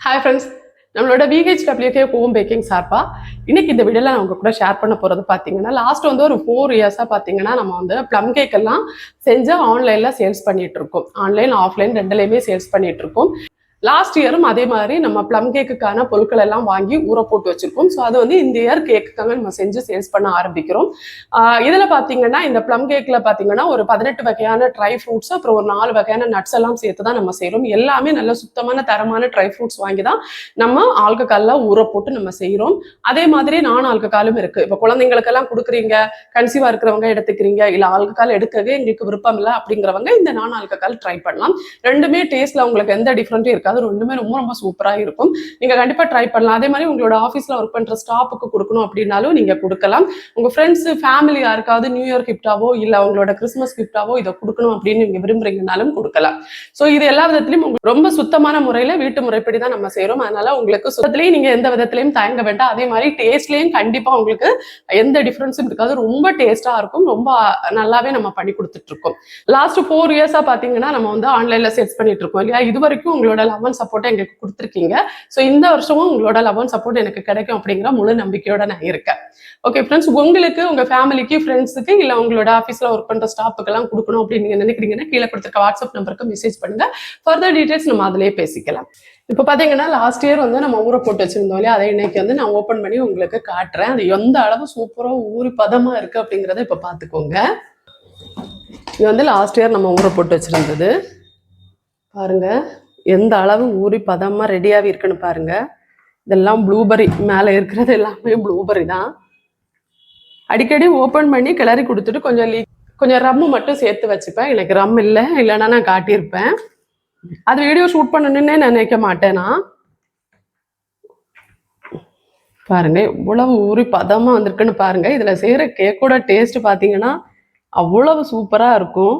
Hi friends, நம்மளோட VHWK home packing சார்பா இன்னைக்கு இந்த வீடியோல நான் உங்க கூட ஷேர் பண்ண போறது பாத்தீங்கன்னா, லாஸ்ட் வந்து ஒரு 4 இயர்ஸா பாத்தீங்கன்னா நம்ம வந்து ப்ளம் கேக் எல்லாம் செஞ்சு ஆன்லைன்ல சேல்ஸ் பண்ணிட்டு இருக்கோம். ஆன்லைன் ஆஃப்லைன் ரெண்டுலயுமே சேல்ஸ் பண்ணிட்டு இருக்கோம். லாஸ்ட் இயரும் அதே மாதிரி நம்ம ப்ளம் கேக்குக்கான பொருட்கள் எல்லாம் வாங்கி ஊற போட்டு வச்சிருக்கோம். ஸோ அது வந்து இந்த இயர் கேக்குக்காக நம்ம செஞ்சு சேல்ஸ் பண்ண ஆரம்பிக்கிறோம். இதில் பார்த்தீங்கன்னா இந்த ப்ளம் கேக்கில் பார்த்தீங்கன்னா ஒரு 18 வகையான ட்ரை ஃப்ரூட்ஸ் அப்புறம் ஒரு 4 வகையான நட்ஸ் எல்லாம் சேர்த்து தான் நம்ம செய்கிறோம். எல்லாமே நல்ல சுத்தமான தரமான ட்ரை ஃப்ரூட்ஸ் வாங்கி தான் நம்ம ஆல்கஹாலில் ஊற போட்டு நம்ம செய்கிறோம். அதே மாதிரி நான் ஆல்கஹாலும் இருக்குது. இப்போ குழந்தைங்களுக்கெல்லாம் கொடுக்குறீங்க, கன்சீவாக இருக்கிறவங்க எடுத்துக்கிறீங்க, இல்லை ஆல்கஹால் எடுக்கவே எங்களுக்கு விருப்பம் இல்லை அப்படிங்கிறவங்க இந்த நான் ஆல்கஹால் ட்ரை பண்ணலாம். ரெண்டுமே டேஸ்ட்டில் உங்களுக்கு எந்த டிஃப்ரெண்ட்டும் இருக்காது. ரெண்டுமே ரொம்ப ரொம்ப சூப்பராக இருக்கும். நீங்க கண்டிப்பா ட்ரை பண்ணலாம். அதே மாதிரி உங்களோட ஆஃபீஸ்ல ஒர்க் பண்ற ஸ்டாஃபுக்கு கொடுக்கணும் அப்படின்னாலும் நீங்க கொடுக்கலாம். உங்க ஃப்ரெண்ட்ஸ் ஃபேமிலி யாருக்காவது நியூ இயர் கிஃப்டாவோ இல்ல உங்களோட கிறிஸ்மஸ் கிஃப்டாவோ இதை கொடுக்கணும் அப்படின்னு நீங்க விரும்புறீங்கனாலும் கொடுக்கலாம். ஸோ இது எல்லா விதத்திலையும் உங்களுக்கு ரொம்ப சுத்தமான முறையில வீட்டு முறைப்படி தான் நம்ம செய்யறோம். அதனால உங்களுக்கு சுத்தத்திலையும் நீங்க எந்த விதத்திலையும் தயங்க வேண்டாம். அதே மாதிரி டேஸ்ட்லயும் கண்டிப்பா உங்களுக்கு எந்த டிஃபரன்ஸும் இருக்காது. ரொம்ப டேஸ்டா இருக்கும். ரொம்ப நல்லாவே நம்ம பண்ணி கொடுத்துட்டு இருக்கோம். லாஸ்ட் 4 இயர்ஸா பாத்தீங்கன்னா நம்ம வந்து ஆன்லைன்ல சேல்ஸ் பண்ணிட்டு இருக்கோம் இல்லையா. இது வரைக்கும் உங்களோட லவ் அண்ட் சப்போர்ட்டை எங்களுக்கு கொடுத்துருக்கீங்க. ஸோ இந்த வருஷமும் உங்களோட லவ் அண்ட் சப்போர்ட் எனக்கு கிடைக்கும் அப்படிங்கிற முழு நம்பிக்கையோட நான் இருக்கேன். ஓகே ஃப்ரெண்ட்ஸ், உங்களுக்கு உங்க ஃபேமிலிக்கு ஃப்ரெண்ட்ஸுக்கு இல்லை உங்களோட ஆஃபீஸில் ஒர்க் பண்ணுற ஸ்டாஃபுக்கெல்லாம் கொடுக்கணும் அப்படின்னு நீங்கள் நினைக்கிறீங்கன்னா கீழே கொடுத்துருக்க வாட்ஸ்அப் நம்பருக்கு மெசேஜ் பண்ணுங்க. ஃபர்தர் டீடைல்ஸ் நம்ம அதிலேயே பேசிக்கலாம். இப்போ பார்த்தீங்கன்னா லாஸ்ட் இயர் வந்து நம்ம ஊற போட்டு வச்சிருந்தோம் இல்லையா, அதை இன்னைக்கு வந்து நான் ஓப்பன் பண்ணி உங்களுக்கு காட்டுறேன். அது எந்த அளவு சூப்பராக ஊறி பதமாக இருக்குது அப்படிங்கிறத இப்போ பார்த்துக்கோங்க. இது வந்து லாஸ்ட் இயர் நம்ம ஊற போட்டு வச்சிருந்தது பாருங்க, எந்த அளவு ஊறி பதமாக ரெடியாகி இருக்குன்னு பாருங்க. இதெல்லாம் ப்ளூபெர்ரி, மேலே இருக்கிறது எல்லாமே ப்ளூபெர்ரி தான். அடிக்கடி ஓப்பன் பண்ணி கிளறி கொடுத்துட்டு கொஞ்சம் ரம்மு மட்டும் சேர்த்து வச்சுப்பேன். எனக்கு ரம் இல்லைன்னா நான் காட்டியிருப்பேன். அது வீடியோ ஷூட் பண்ணணுன்னே நினைக்க மாட்டேனா. பாருங்க எவ்வளவு ஊறி பதமா வந்திருக்குன்னு பாருங்க. இதுல செய்யற கேக்கோட டேஸ்ட் பாத்தீங்கன்னா அவ்வளவு சூப்பரா இருக்கும்.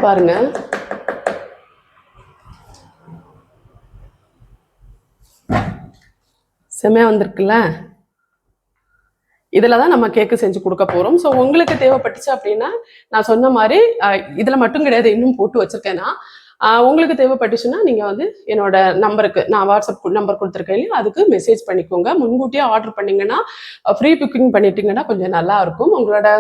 பாருங்க செமையா வந்திருக்குல்ல. இதில் தான் நம்ம கேக்கு செஞ்சு கொடுக்க போகிறோம். ஸோ உங்களுக்கு தேவைப்பட்டுச்சு அப்படின்னா நான் சொன்ன மாதிரி இதில் மட்டும் கிடையாது, இன்னும் போட்டு வச்சுருக்கேன்னா உங்களுக்கு தேவைப்பட்டுச்சுன்னா நீங்கள் வந்து என்னோட நம்பருக்கு, நான் வாட்ஸ்அப் நம்பர் கொடுத்துருக்கேன் இல்லையா, அதுக்கு மெசேஜ் பண்ணிக்கோங்க. முன்கூட்டியே ஆர்டர் பண்ணிங்கன்னா ஃப்ரீ புக்கிங் பண்ணிட்டீங்கன்னா கொஞ்சம் நல்லா இருக்கும். உங்களோட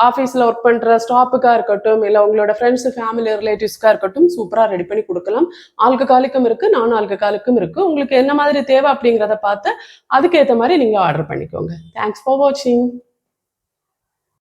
ஆஃபீஸில் ஒர்க் பண்ணுற ஸ்டாஃபுக்காக இருக்கட்டும் இல்லை உங்களோட ஃப்ரெண்ட்ஸு ஃபேமிலி ரிலேட்டிவ்ஸ்க்காக இருக்கட்டும் சூப்பராக ரெடி பண்ணி கொடுக்கலாம். ஆல்கஹாலிக்கும் இருக்குது, நான் ஆல்கஹாலிக்கும் இருக்குது. உங்களுக்கு என்ன மாதிரி தேவை அப்படிங்கிறத பார்த்து அதுக்கேற்ற மாதிரி நீங்கள் ஆர்டர் பண்ணிக்கோங்க. தேங்க்ஸ் ஃபார் வாட்சிங்.